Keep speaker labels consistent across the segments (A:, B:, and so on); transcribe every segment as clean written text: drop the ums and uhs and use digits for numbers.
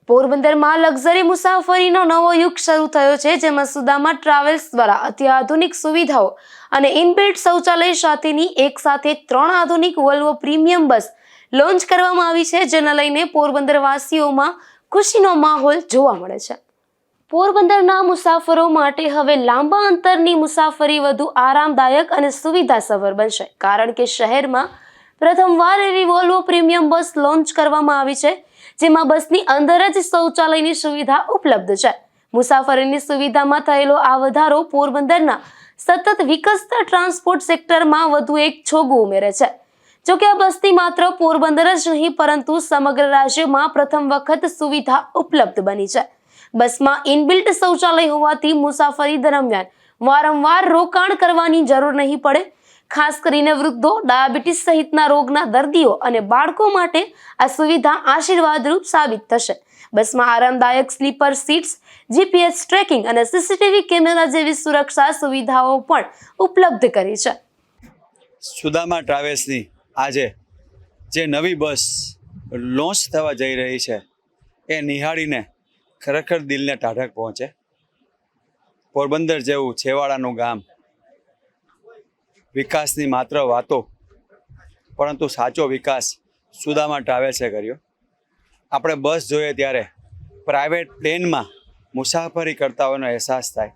A: પોરબંદરમાં લક્ઝરી મુસાફરીનો નવો યુગ શરૂ થયો છે, જેમાં સુદામા ટ્રાવેલ્સ દ્વારા અત્યાધુનિક સુવિધાઓ અને ઇનબિલ્ટ શૌચાલય સાથેની એક સાથે 3 આધુનિક વોલ્વો પ્રીમિયમ બસ લોન્ચ કરવામાં આવી છે, જેને લઈને પોરબંદર વાસીઓમાં ખુશીનો માહોલ જોવા મળે છે. પોરબંદરના મુસાફરો માટે હવે લાંબા અંતરની મુસાફરી વધુ આરામદાયક અને સુવિધાસભર બનશે, કારણ કે શહેરમાં પ્રથમવાર એવી વોલ્વો પ્રીમિયમ બસ લોન્ચ કરવામાં આવી છે, જેમાં બસની અંદર જ શૌચાલયની સુવિધા ઉપલબ્ધ છે. મુસાફરીની સુવિધામાં થયેલો આ વધારો પોરબંદરના સતત વિકસતા ટ્રાન્સપોર્ટ સેક્ટરમાં વધુ એક છોગું ઉમેરે છે. જોકે આ બસથી માત્ર પોરબંદર જ નહીં, પરંતુ સમગ્ર રાજ્યમાં પ્રથમ વખત સુવિધા ઉપલબ્ધ બની છે. બસમાં ઇનબિલ્ટ શૌચાલય હોવાથી મુસાફરી દરમિયાન વારંવાર રોકાણ કરવાની જરૂર નહીં પડે. ખાસ કરીને વૃદ્ધો, ડાયાબિટીસ સહિતના રોગના દર્દીઓ અને બાળકો માટે આ સુવિધા આશીર્વાદરૂપ સાબિત થશે. બસમાં આરામદાયક સ્લીપર સીટ્સ, જીપીએસ ટ્રેકિંગ અને સીસીટીવી કેમેરા જેવી સુરક્ષા સુવિધાઓ પણ ઉપલબ્ધ કરી છે.
B: સુદામા ટ્રાવેલ્સની આજે જે નવી બસ લોન્ચ થવા જઈ રહી છે, એ નિહાળીને ખરેખર દિલને ટાઢક પહોંચે. પોરબંદર જેવું છેવાડાનું ગામ, વિકાસની માત્ર વાતો, પરંતુ સાચો વિકાસ સુદામા ટ્રાવેલ્સે કર્યો. આપણે બસ જોઈએ ત્યારે પ્રાઇવેટ પ્લેનમાં મુસાફરી કરતા હોવાનો અહેસાસ થાય.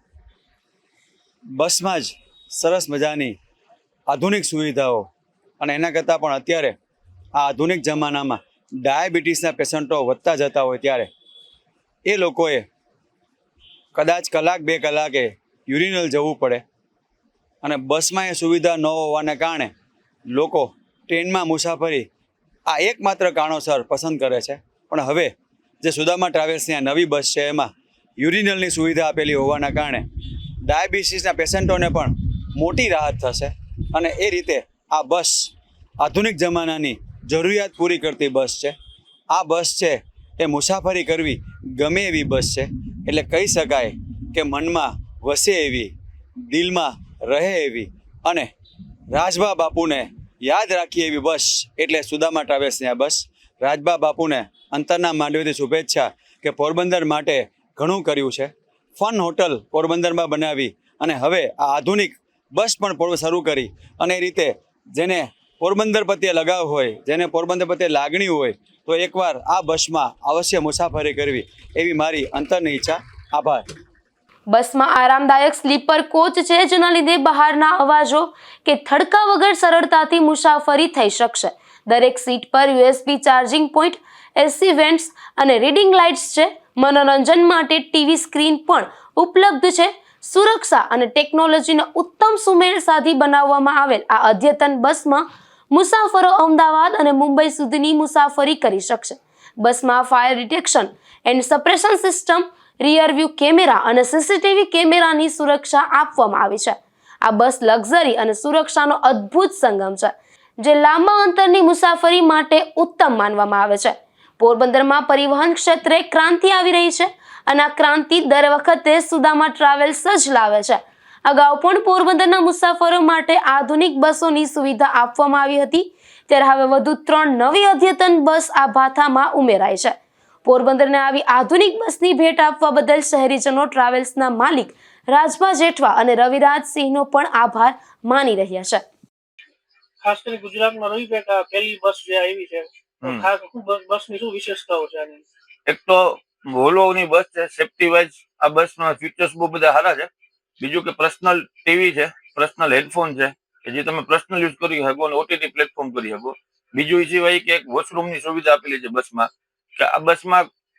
B: બસમાં જ સરસ મજાની આધુનિક સુવિધાઓ, અને એના કરતાં પણ અત્યારે આ આધુનિક જમાનામાં ડાયાબિટીસના પેશન્ટો વધતા જતા હોય ત્યારે એ લોકોએ કદાચ કલાક 2 કલાકે યુરિનલ જવું પડે, અને બસમાં એ સુવિધા ન હોવાને કારણે લોકો ટ્રેનમાં મુસાફરી આ એકમાત્ર કારણોસર પસંદ કરે છે. પણ હવે જે સુદામા ટ્રાવેલ્સની આ નવી બસ છે, એમાં યુરિનલની સુવિધા આપેલી હોવાના કારણે ડાયાબિટીસના પેશન્ટોને પણ મોટી રાહત થશે. અને એ રીતે આ બસ આધુનિક જમાનાની જરૂરિયાત પૂરી કરતી બસ છે. આ બસ છે એ મુસાફરી કરવી ગમે એવી બસ છે. એટલે કહી શકાય કે મનમાં વસે એવી, દિલમાં રહે એવી અને રાજભા બાપુને યાદ રાખીએ એવી બસ એટલે સુદામા ટ્રાવેલ્સની આ બસ. રાજભા બાપુને અંતરના માંડવીથી શુભેચ્છા કે પોરબંદર માટે ઘણું કર્યું છે. ફન હોટલ પોરબંદરમાં બનાવી અને હવે આ આધુનિક બસ પણ શરૂ કરી, અને એ રીતે જેને પોરબંદર પ્રત્યે લગાવ હોય, જેને પોરબંદર પ્રત્યે લાગણી હોય, તો એકવાર આ બસમાં અવશ્ય મુસાફરી કરવી એવી મારી અંતરની ઈચ્છા. આભાર.
A: બસમાં આરામદાયક સ્લીપર કોચ છે, જેના લીધે બહારના અવાજો કે થડકા વગર સરળતાથી મુસાફરી થઈ શકશે. દરેક સીટ પર USB ચાર્જિંગ પોઈન્ટ, એસી વેન્ટ્સ અને રીડિંગ લાઇટ્સ છે. મનોરંજન માટે ટીવી સ્ક્રીન પણ ઉપલબ્ધ છે. સુરક્ષા અને ટેકનોલોજીનો ઉત્તમ સુમેળ સાધી બનાવવામાં આવેલ આ અદ્યતન બસમાં મુસાફરો અમદાવાદ અને મુંબઈ સુધીની મુસાફરી કરી શકશે. બસમાં fire detection and suppression system, rear view camera અને સીસીટીવી કેમેરાની સુરક્ષા આપવામાં આવી છે. આ બસ લક્ઝરી અને સુરક્ષાનો અદ્ભુત સંગમ છે, જે લાંબા અંતરની મુસાફરી માટે ઉત્તમ માનવામાં આવે છે. પોરબંદરમાં પરિવહન ક્ષેત્રે ક્રાંતિ આવી રહી છે, અને આ ક્રાંતિ દર વખતે સુદામા ટ્રાવેલ્સ જ લાવે છે. અગાઉ પણ પોરબંદરના મુસાફરો માટે આધુનિક બસોની સુવિધા આપવામાં આવી હતી, ત્યારે હવે વધુ 3 નવી અદ્યતન બસ આ ભાથામાં ઉમેરાય છે. પોરબંદરને આવી આધુનિક બસની ભેટ આપવા બદલ શહેરીજનો ટ્રાવેલ્સના માલિક રાજભા જેઠવા અને રવિરાજસિંહનો પણ આભાર માની રહ્યા છે.
C: ખાસ કરીને ગુજરાતમાં રવિ પહેલી બસ જે આવી છે, ખાસ બસની શું વિશેષતાઓ છે?
D: એક તો વોલ્વોની બસ છે, સેફ્ટી વાઇઝ આ બસના ફીચર્સ બહુ બધા સારા છે. બીજું કે પર્સનલ ટીવી છે, પર્સનલ હેડફોન છે કે જે તમે પર્સનલ યુઝ કરી શકો અને ઓટીટી પ્લેટફોર્મ કરી શકો. બીજું એ સિવાય કે એક વોશરૂમની સુવિધા આપેલી છે બસમાં, કે આ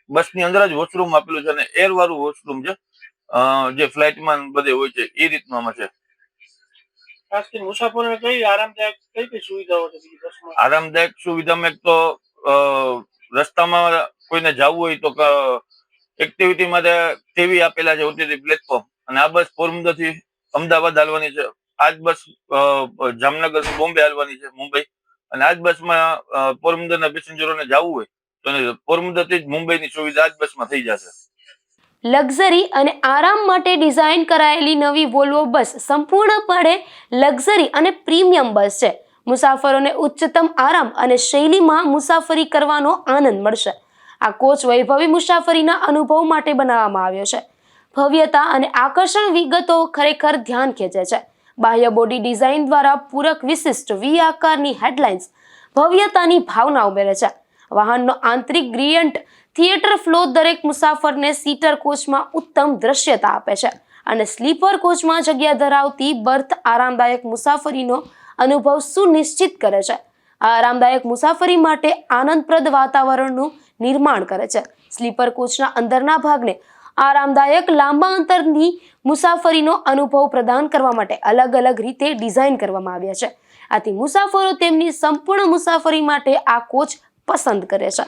D: બસની અંદર જ વોશરૂમ આપેલું છે, અને એર વાળું વોશરૂમ છે, જે ફ્લાઇટમાં બધે હોય છે એ રીતનું આમાં છે.
C: ખાસ કરીને મુસાફરોને કઈ આરામદાયક કઈ સુવિધાઓ છે બસમાં?
D: આરામદાયક સુવિધામાં એક તો રસ્તામાં કોઈને જવું હોય તો એક્ટિવિટી માટે ટીવી આપેલા છે, ઓટીટી પ્લેટફોર્મ. અને આ બસ પોરબંદરથી અમદાવાદ હાલવાની છે. આ જ બસ જામનગરથી બોમ્બે હાલવાની છે, મુંબઈ. અને આ જ બસમાં પોરબંદરના પેસેન્જરોને જવું હોય તો પોરબંદરથી જ મુંબઈની સુવિધા આ જ બસમાં થઈ જશે.
A: લક્ઝરી અને આરામ માટે ડિઝાઇન કરાયેલી નવી વોલ્વો બસ સંપૂર્ણપણે લક્ઝરી અને પ્રીમિયમ બસ છે. મુસાફરોને ઉચ્ચતમ આરામ અને શૈલીમાં મુસાફરી કરવાનો આનંદ મળશે. આ કોચ વૈભવી મુસાફરીના અનુભવ માટે બનાવવામાં આવ્યો છે. ભવ્યતા અને આકર્ષણ વિગતો ખરેખર ધ્યાન ખેંચે છે. બાહ્ય બોડી ડિઝાઇન દ્વારા પૂરક વિશિષ્ટ વી આકારની હેડલાઇન્સ ભવ્યતાની ભાવના ઉમેરે છે. વાહનનો આંતરિક ગ્રેડિયન્ટ થિયેટર ફ્લો દરેક મુસાફરને સીટર કોચમાં ઉત્તમ દ્રશ્યતા આપે છે અને સ્લીપર કોચમાં જગ્યા ધરાવતી બર્થ આરામદાયક મુસાફરીનો અનુભવ સુનિશ્ચિત કરે છે. આ આરામદાયક મુસાફરી માટે આનંદપ્રદ વાતાવરણનું નિર્માણ કરે છે. સ્લીપર કોચના અંદરના ભાગને આરામદાયક લાંબા અંતરની મુસાફરીનો અનુભવ પ્રદાન કરવા માટે અલગ અલગ રીતે ડિઝાઇન કરવામાં આવ્યા છે. આથી મુસાફરો તેમની સંપૂર્ણ મુસાફરી માટે આ કોચ પસંદ કરે છે.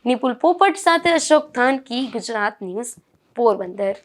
A: નિપુલ પોપટ સાથે અશોક થાનકી, ગુજરાત ન્યૂઝ, પોરબંદર.